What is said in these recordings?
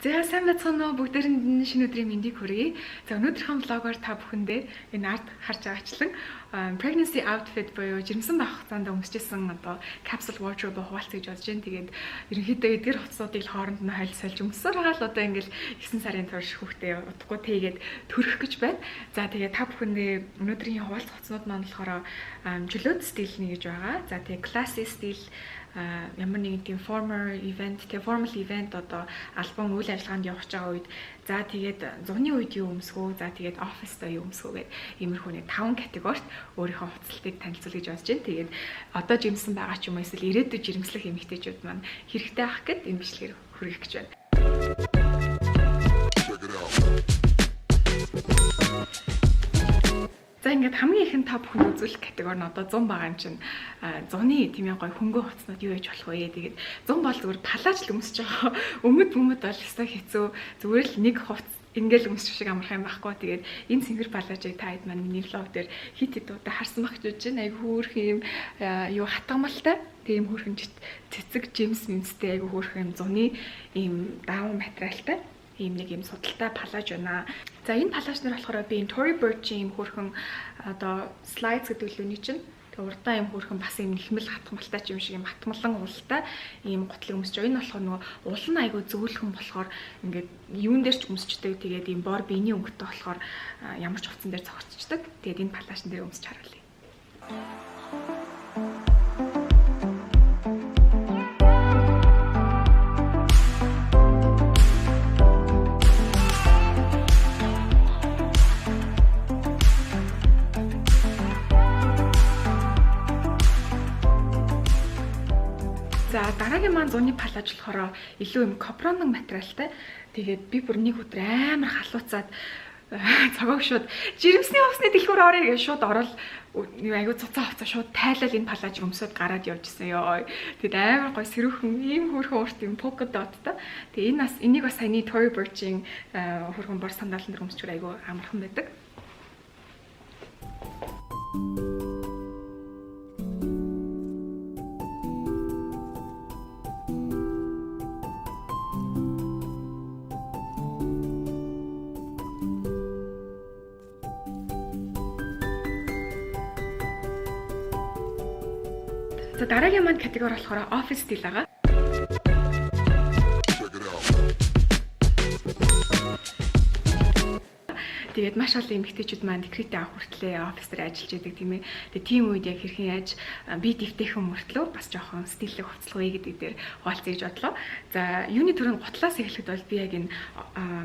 За сайн байцгаана уу бүгдээрэнд шинэ өдрийн мэндийг хүргэе. За өнөөдрийн влогоор та бүхэндээ энэ ард харж байгаачлан pregnancy outfit буюу жирэмсэн байх хугацаанд өмсөжсэн одоо capsule wardrobe хуваалцах гэж бодож байна. Тэгээд ерөнхийдөө эдгээр хувцсуудыг хооронд нь хайлсалж өмсөөр байгаа л одоо ингээл 9 сарын турш хүүхдээ удахгүй тэгээд төрөх гэж байна. За тэгээд та бүхэндээ өнөөдрийн хуваалцах хувцснууд маань болохоор чөлөөт стилний гэж байгаа. За тэгээд classy стил ямар нэгэн тийм formal event одоо альбом үйл ажиллагаанд явж байгаа үед за тэгээд зуны үед юу өмсгөө за тэгээд оффист юу өмсгөө гэдэг иймэрхүү нэг 5 категорид өөрийнхөө хувцалтыг танилцуулъя гэж бодож байна. Тэгээд одоо жимсэн байгаа ч юм уу эсвэл ирээдүйд жирэмслэх эмэгтэйчүүд маань хэрэгтэй ах гэд энэ бичлэгээр хүргэх гэж байна. За ингээд хамгийн ихэнд та бүхэн үзүүлэх категори нь одоо 100 байгаа юм чинь зуны тийм гоё хөнгөө хувцснууд юу яж болох вэ? Тэгээд 100 бол зүгээр палаж л өмсөж байгаа. Өмд бол өстой хэцүү. Зүгээр л нэг хувц ингээл өмсөх шиг амарх юм байхгүй. Тэгээд энэ сэнгэр палажийг та хэд маань миний влог дээр хит удаа харсан байх гэж байна. Айгу хөөрх юм юу хатгамалтай. Тийм хөөрхөн цэцэг жимс мэмстэй айгу хөөрх юм зуны ийм дааван материалтай. Ийм нэг юм судалтай палаж байна. За энэ палаж нар болохоор би Tory Burch-ийн хөрхөн одоо slides гэдэг үлүүний чинь тэг урдаа юм хөрхөн бас юм нэхмэл хатгамалтай ч юм шиг юм хатмалан уултай ийм гутлыг өмсөж байгаа. Энэ болохоор нөгөө уул нь айгүй зөөлхөн болохоор ингээд юун дээр ч өмсчдэг. Тэгээд ийм бор биений өнгөтэй болохоор ямар ч хувцсан дээр зогсчдаг. Тэгээд энэ палажн дээр өмсөж харуулъя. За дараагийн маань зуны палаж болохоор илүү юм копроног материалтай. Тэгээд би бүр нэг өдөр амар халууцаад цагааг шууд жирэмсний хувцсны дэлгүүр орё гэж шууд орол айгуу цуцаа хувцаа шууд тайлал энэ палаж өмсөд гараад явжсэн ёо. Тэгээд амар гой сэрүүхэн ийм хөрхөн урт юм polka dotтой. Тэгээд энэ бас энийг бас саяны Tory Burch-ийн хөрхөн бор сандалн дээр өмсчүүр айгуу амархан байдаг. За дараагийн маань категори болохоор office стил байгаа. Тэгээд маш олон эмэгтэйчүүд маань декретээ авах хүртлээр офис дээр ажиллаж байдаг тийм ээ. Тэгээд тийм үед яг хэрхэн яаж би дэвтэйхэн мөртлөө бас жоохон стилийг хувцлахыг гэдэг дээр хуваалцъя гэж бодлоо. За юуны төрөнд гутлаас эхлэхэд бол би яг энэ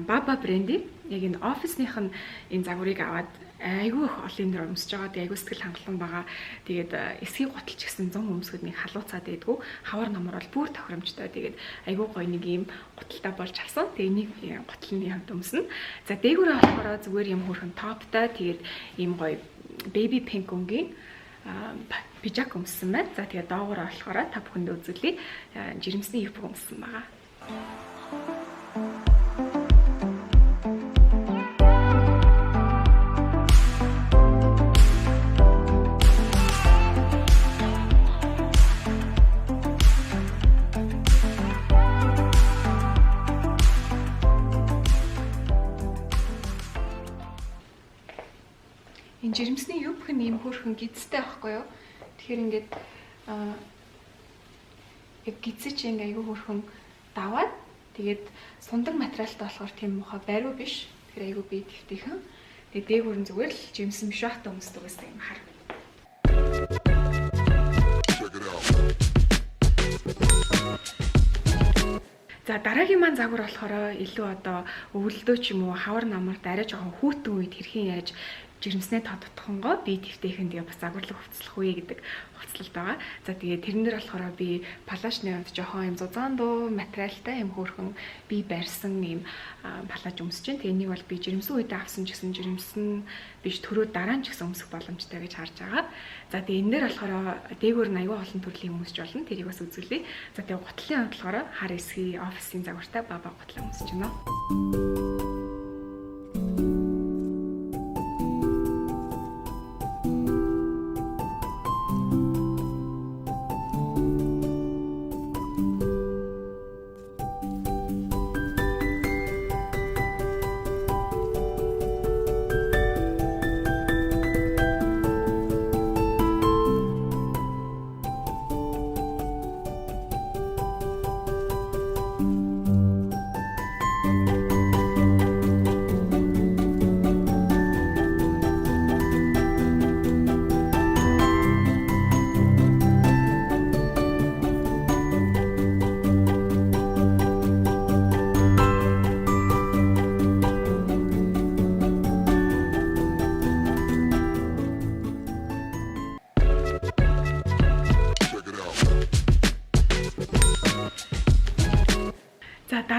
Baba брендийн яг энэ офисных нь энэ загварыг аваад айгүй их олон нэр өмсөж байгаа. Тэгээд айгүй сэтгэл хангалуун байгаа. Тэгээд эсхийг гуталч гэсэн 100 өмсгөд нэг халууцаад байдгүй. Хавар намар бол бүр тохиромжтой. Тэгээд айгүй гоё нэг юм гуталтай болж авсан. Тэгээд нэг гутлын хамт өмснө. За дээгүүрээ болохоор зүгээр юм хөрхөн топтай. Тэгээд ийм гоё baby pink өнгийн пижак өмссөн байна. За тэгээд доогоороо болохоор та бүхэндээ үзүүлье. Жирэмсний юбк өмссөн байгаа. Энэ жирэмсний юбк нь ийм хөөрхөн гидстэй байхгүй юу? Тэгэхээр ингээд яг гидсэж ингэ айгүй хөөрхөн даваад тэгээд сундаг материалтай болохоор тийм муха бариу биш. Тэгэхээр айгүй бие дэвтэйхэн. Тэгээд дээгүүр нь зүгээр л жимсэн биш бахта өмсдөг гэсэн юм хар. За дараагийн маань загвар болохоор илүү одоо өвөлдөө ч юм уу хавар намарт арай жоохон хүүтэн үед хэрхэн яаж жирэмснээ тодтохонгоо би дэвтэйхэн тэгээ бас загварлаг хувцлах үе гэдэг хувцлалт байгаа. За тэгээ тэрнэр болохоор би палажны хувьд жоохон юм зузаан дуу материалтай юм хөөрхөн би барьсан юм палаж өмсөж байна. Тэгээ энийг бол би жирэмсэн үедээ авсан ч гэсэн жирэмсэн биш төрөө дараа нь ч гэсэн өмсөх боломжтой гэж харж байгаа. За тэгээ энэ дээр болохоор дээгүүр нь аюул олон төрлийн өмсөж болно. Тэрийг бас үзүүлье. За тэгээ гутлын хувьд болохоор хар эсхий офисын загвартай баба гутлаа өмсөж байна.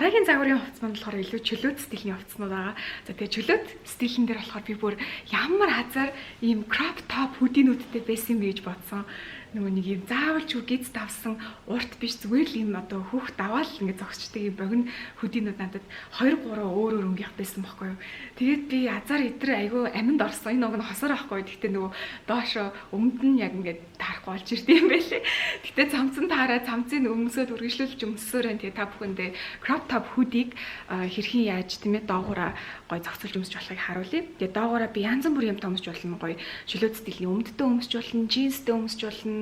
дараагийн загварын хувцас маань болохоор илүү чөлөөт стилийн хувцснууд байгаа. За тэгээ чөлөөт стилэн дээр болохоор би бүр ямар хазар ийм crop top хөдийнүүдтэй байсан юм гэж бодсон. Нөгөө нэг юм заавал ч үгийц давсан урт биш зүгээр л юм одоо хүүхд даваал ингээд зогсчдаг юм богино хөдийнүүд надад 2 3 өөр өнгөөх байсан байхгүй юу. Тэгээд би азар идэр айгүй аминд орсон. Энэ уг нь хосоор байхгүй. Гэхдээ нөгөө доошо өмд нь яг ингээд таарахгүй болж ирд юм байлээ. Гэхдээ цамцан таараа цамцын өмсөд үргэлжлүүлж өмсөөр энэ та бүхэндээ crop top hoodie-г хэрхэн яаж тийм ээ доогуура гой зогсолж өмсөж болохыг харуулъя. Тэгээд доогуура би янз бүрийн юмтай өмсөж болно гоё чөлөөт стилийн өмдтэй өмсөж болно, джинстэй өмсөж болно,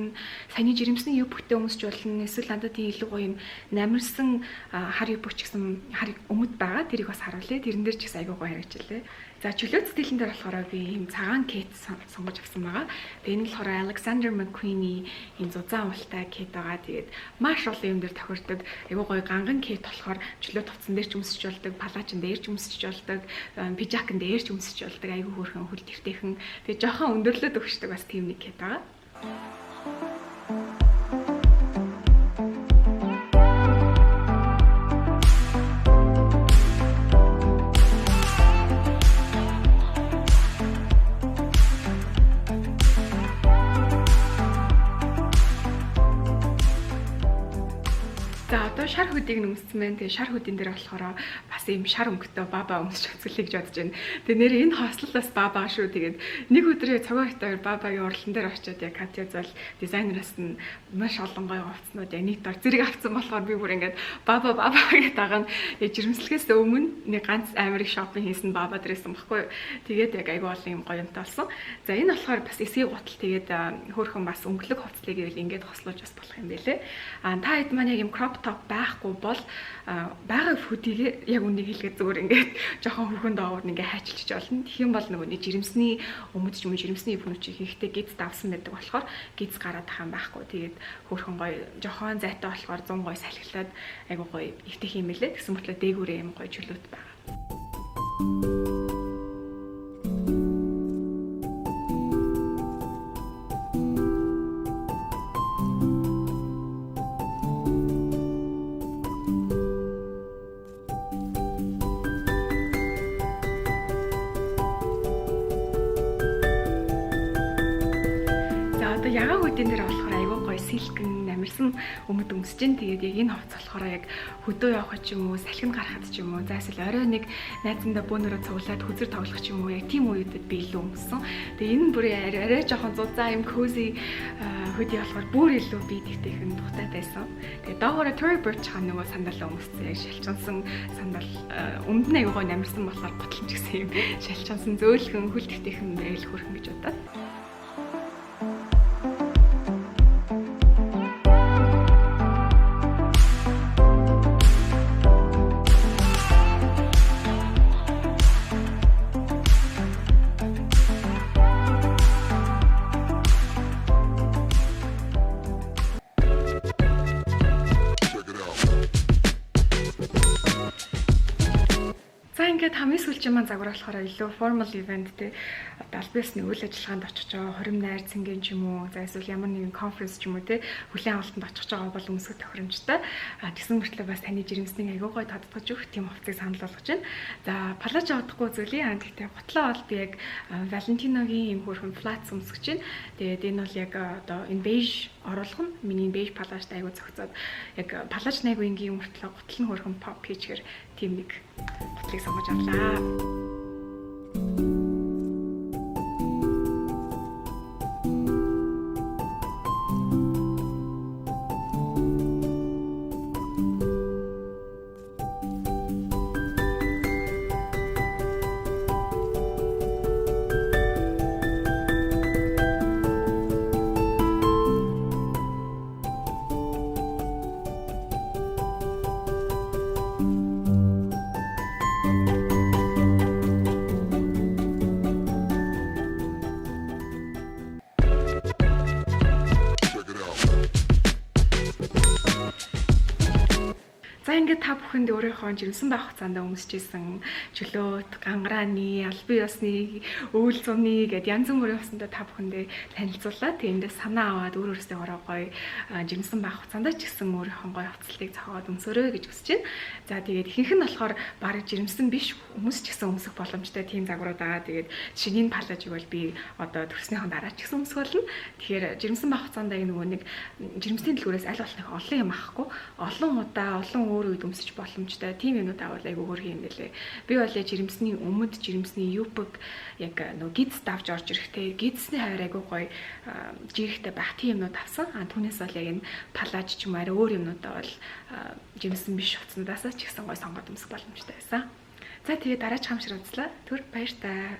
саяны жирэмсний юбктэй өмсөж болно. Эсвэл надад тийм илүү гоё юм намирсан хар юбк ч гэсэн хар өмд байгаа. Тэрийг бас харуулъя. Тэрэн дээр ч гэсэн айгүй гоё харагдчихлээ. За чөлөөт стилийн дээр болохоор би ийм цагаан кет сонгож авсан байгаа. Тэгээ энэ нь болохоор Alexander McQueen-ийн ийм зузаан ултай кет байгаа. Тэгээд маш олон юм дээр тохирдог. Айгүй гоё ганган кет болохоор чөлөөт хувцсан дээр ч өмсөж болдог, палажин дээр ч өмсөж болдог, пижакн дээр ч өмсөж болдог. Айгүй хөөрхөн хөл тэртэйхэн. Тэгээ жоохон өндөрлөд өгчдөг бас тийм нэг кет байгаа. Шар хөдийг нөмсөн байна. Тэгээ шар хөдийн дээр болохоор бас ийм шар өнгөтэй баба өмсч үзүүлэх гэж бодож байна. Тэгээ нэр энэ хослолоос баба шүү. Тэгээд нэг өдрөө цагаан хэтээр бабагийн уралдан дээр очиод яг Катя зол дизайнераас нь маш олон гоё хувцснууд яг нэг дор зэрэг авсан болохоор би бүр ингээд баба гэдэг дагаа нь яг жирэмслэхээс өмнө нэг ганц амар их шопинг хийсэн баба дээрсэн баггүй. Тэгээд яг айгүй олон юм гоё юмтай болсон. За энэ болохоор бас эсгийн гутал тэгээд хөөрхөн бас өнгөлөг хувцлыг ивэл ингээд хослуулж бас болох юм байлээ. Та хэд маань яг юм crop top байхгүй бол байгаа хөдийг яг үнийг хэлгээд зүгээр ингээд жоохон хөхөн доогуур ингээд хайчилчих болно. Тэгэх юм бол нөгөө нэг жирэмсний өмд ч юм уу жирэмсний өвнөч хийхдээ гиз давсан байдаг болохоор гиз гараад тахаан байхгүй. Тэгээд хөөхөн гоё жоохон зайтай болохоор 100 гоё салхилаад айгу гоё ивтэх юм хэлээ. Тэгсэн мэтлээ дээгүүрээ юм гоё чөлөөт байгаа. Ягаан хөдийн дээр болохоор айгүй гоё силкэн намирсан өмд өмсөж जैन. Тэгээд яг энэ хувцас болохоор яг хөдөө явах ч юм уу, салхинд гарахад ч юм уу, заасэл орой нэг найзандаа бөөнөрөө цуглаад хүзэр тоглох ч юм уу, яг тийм үедэд би илүү өмссөн. Тэгээд энэ бүр арай жоохон зузаан юм cozy хөдий болохоор бүр илүү би дэвтэйхэн тухтай байсан. Тэгээд доогоороо Tory Burch хаан нөгөө сандалаа өмссөн, яг шалчансан сандал өмд нь айгүй гоё намирсан болохоор готлон ч гэсэн юм шалчансан зөөлхөн хөл дэвтэйхэн байл хөрхөн гэж бодоод. Ингээд хамгийн сүүлчийн маань загвар болохоор илүү formal event те одоо аль биесний үйл ажиллагаанд очих жоо 20 найр цэнгийн ч юм уу за эсвэл ямар нэгэн conference ч юм уу те хүлээн авалтанд очих жоо бол өмсөх тохиромжтой. Тэгсэн мөртлөө бас таны жирэмсний айгүй гой тодтогч өгөх тийм хувцсыг санал болгож байна. За палаж авахгүй зүйлийн гэхдээ готлоо бол би яг Valentino-гийн юм хөрхөн flat өмсөж байна. Тэгээд энэ бол яг одоо энэ beige оруулах нь миний beige палажд айгүй зохицоод яг палаж найгүй ингийн мөртлөө гутал нь хөрхөн pop хийчихэр тийм нэг гутлыг сонгож авлаа. та бүхэнд өөрийнхөө жирэмсэн байх хугацаанд өмсөжсэн чөлөөт, гангарааны, албан ёсны, өвөл зуны гэд янз бүрийн усандаа та бүхэндээ танилцуулаад тэндээ санаа аваад өөр өөрсдөө гоё жирэмсэн байх хугацаанд ч гэсэн өөрийнхөө гоё хувцлыг зохиоод өмсөрөө гэж хүсэж байна. За тэгээд ихэнх нь болохоор бараг жирэмсэн биш хүмүүс ч гэсэн өмсөх боломжтой тийм загварууд байгаа. Тэгээд шинийн палажиг бол би одоо төрснийхэн дараа ч гэсэн өмсөх болно. Тэгэхээр жирэмсэн байх хугацаанд нөгөө нэг жирэмсний дэлгүүрээс аль болох олон юм авахгүй, олон удаа, олон өөр үед өмсөж боломжтой тийм юмнууд авал айгүй хөрх юм нэлээ. Би бол жирэмсний өмд, жирэмсний юпг яг нөгөө гидс давж орж ирэхтэй, гидсний хавар айгүй гоё жирэхтэй байх тийм юмнууд авсан. Түүнээс бол яг энэ палаж ч юм арай өөр юмнуудаа бол жирэмсэн биш хувцснуудаас ч гэсэн гоё сонгоод өмсөх боломжтой байсан. За тэгээд дараач хамшир үзлээ. Түр баяр таа.